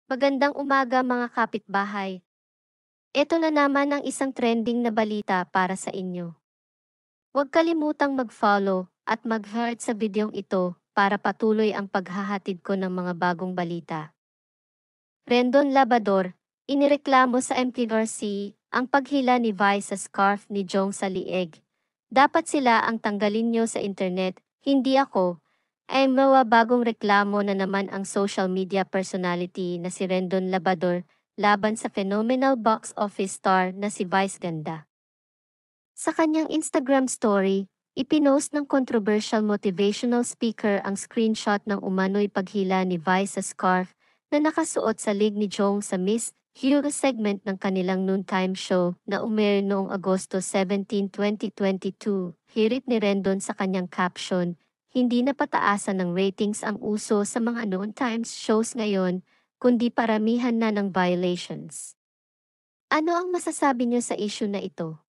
Magandang umaga mga kapitbahay. Ito na naman ang isang trending na balita para sa inyo. Huwag kalimutang mag-follow at mag-heart sa videong ito para patuloy ang paghahatid ko ng mga bagong balita. Rendon Labador, inireklamo sa MTRC ang paghila ni Vice sa scarf ni Jong sa lieg. Dapat sila ang tanggalin nyo sa internet, hindi ako. Ay mga bagong reklamo na naman ang social media personality na si Rendon Labador laban sa phenomenal box office star na si Vice Ganda. Sa kanyang Instagram story, ipinost ng controversial motivational speaker ang screenshot ng umano'y paghila ni Vice sa scarf na nakasuot sa lig ni Jong sa Miss Hero segment ng kanilang noontime show na umere noong Agosto 17, 2022. Hirit ni Rendon sa kanyang caption, hindi na pataasan ng ratings ang uso sa mga noontime shows ngayon, kundi paramihan na ng violations. Ano ang masasabi niyo sa issue na ito?